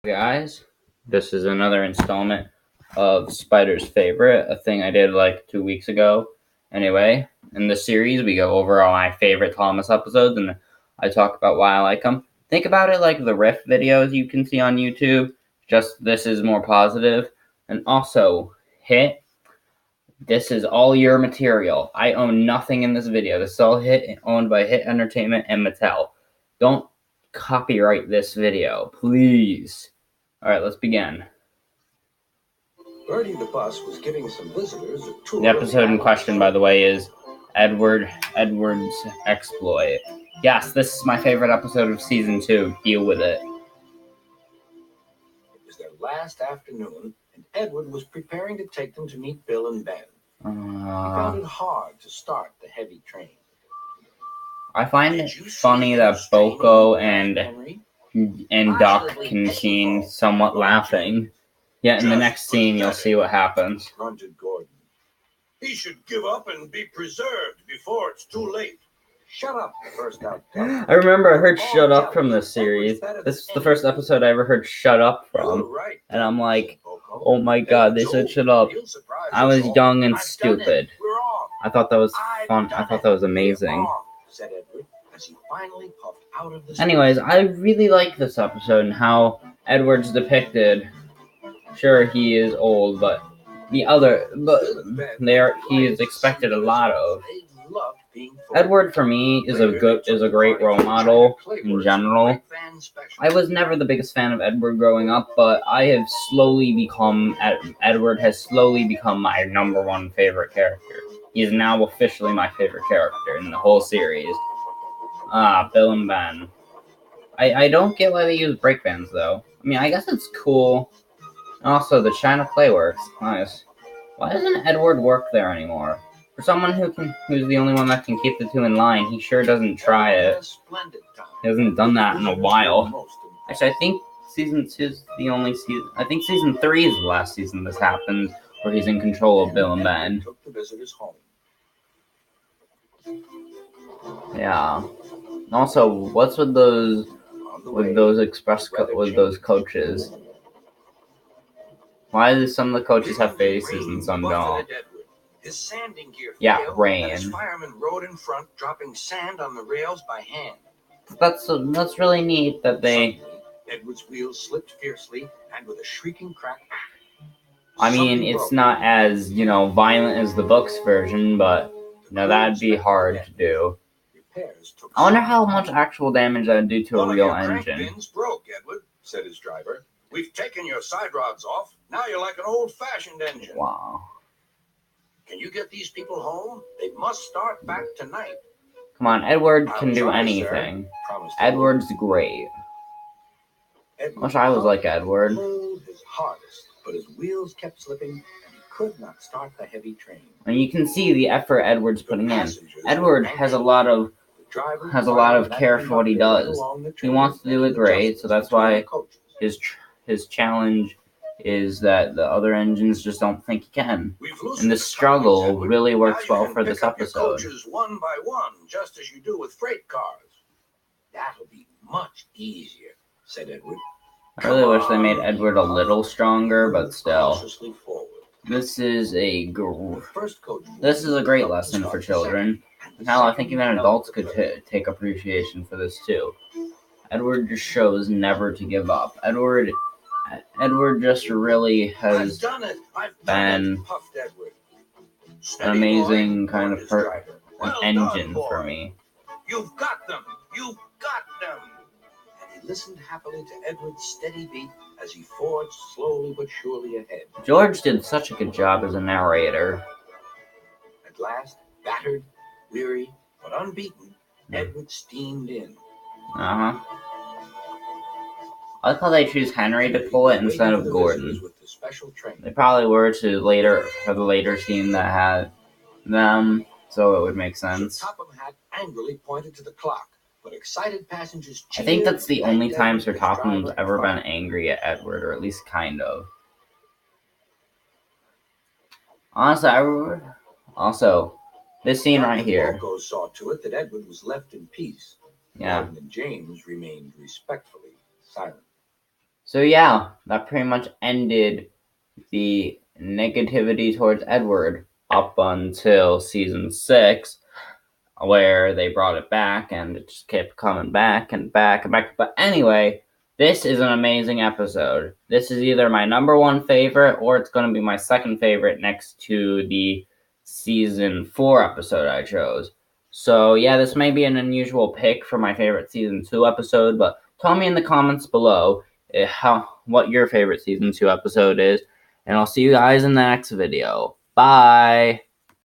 Guys, this is another installment of Spider's Favorite, a thing I did like 2 weeks ago. Anyway, in this series, we go over all my favorite Thomas episodes, and I talk about why I like them. Think about it like the riff videos you can see on YouTube, just this is more positive. And also, this is all your material. I own nothing in this video. This is all owned by Hit Entertainment and Mattel. Don't copyright this video, please. Alright, let's begin. Bertie the bus was giving some visitors a tour. The episode in question, by the way, is Edward's Exploit. Yes, this is my favorite episode of Season 2. Deal with it. It was their last afternoon, and Edward was preparing to take them to meet Bill and Ben. He found it hard to start the heavy train. I find it funny that Boko and Duck can be seen somewhat laughing. Yet in the next scene, you'll see what happens. Grunted Gordon. He should give up and be preserved before it's too late. Shut up, burst out Duck. I remember I heard "shut up" from this series. This is the first episode I ever heard "shut up" from. And I'm like, oh my god, they said "shut up." I was young and stupid. I thought that was fun. I thought that was amazing. Anyways, I really like this episode and how Edward's depicted. Sure, he is old, but he is expected a lot of. Edward for me is a great role model in general. I was never the biggest fan of Edward growing up, but Edward has slowly become my number one favorite character. He is now officially my favorite character in the whole series. Bill and Ben. I don't get why they use brake bands though. I mean, I guess it's cool. Also, the China Clay works. Nice. Why doesn't Edward work there anymore? For someone who's the only one that can keep the two in line, he sure doesn't try it. He hasn't done that in a while. Actually, I think Season 2 is the only season. I think Season 3 is the last season this happens, where he's in control of Bill and Ben. Yeah. Also, what's with those coaches? Why do some of the coaches have faces and some don't? Yeah, rain. Firemen rode in front, dropping sand on the rails by hand. That's really neat that they. Edward's wheels slipped fiercely, and with a shrieking crack. I mean, it's not as violent as the books version, but that'd be hard to do. I wonder how much actual damage that would do to a real engine. Pins broke, Edward, said his driver. We've taken your side rods off. Now you're like an old-fashioned engine. Wow. Can you get these people home? They must start back tonight. Come on, Edward can do anything. Edward's great. Wish I was like Edward. Pulled his hardest, but his wheels kept slipping, and he could not start the heavy train. And you can see the effort Edward's putting in. Edward has a lot of care for what he does. He wants to do it great, so that's why his challenge is that the other engines just don't think he can. And this struggle really works well for this episode. Coaches one by one, just as you do with freight cars. That'll be much easier, said Edward. I really wish they made Edward a little stronger, but still. This is a great lesson for children. Hell, I think even adults could take appreciation for this too. Edward just shows never to give up. Edward just really has been an amazing kind of engine for me. You've got them! You've got them! And he listened happily to Edward's steady beat as he forged slowly but surely ahead. George did such a good job as a narrator. At last, battered, weary, but unbeaten, Edward steamed in. Uh-huh. I like how they choose Henry to pull it instead of Gordon. They probably were for the later scene that had them, so it would make sense. Topham Hatt angrily pointed to the clock, but excited passengers cheered. I think that's the only time Sir Topham's ever been angry at Edward, or at least kind of. Honestly, this scene right here. Boko saw to it that Edward was left in peace. Yeah. Gordon and James remained respectfully silent. So yeah, that pretty much ended the negativity towards Edward up until season 6, where they brought it back and it just kept coming back and back and back. But anyway, this is an amazing episode. This is either my number 1 favorite or it's going to be my second favorite next to the season 4 episode I chose. So yeah, this may be an unusual pick for my favorite season 2 episode, but tell me in the comments below what your favorite season 2 episode is, and I'll see you guys in the next video. Bye!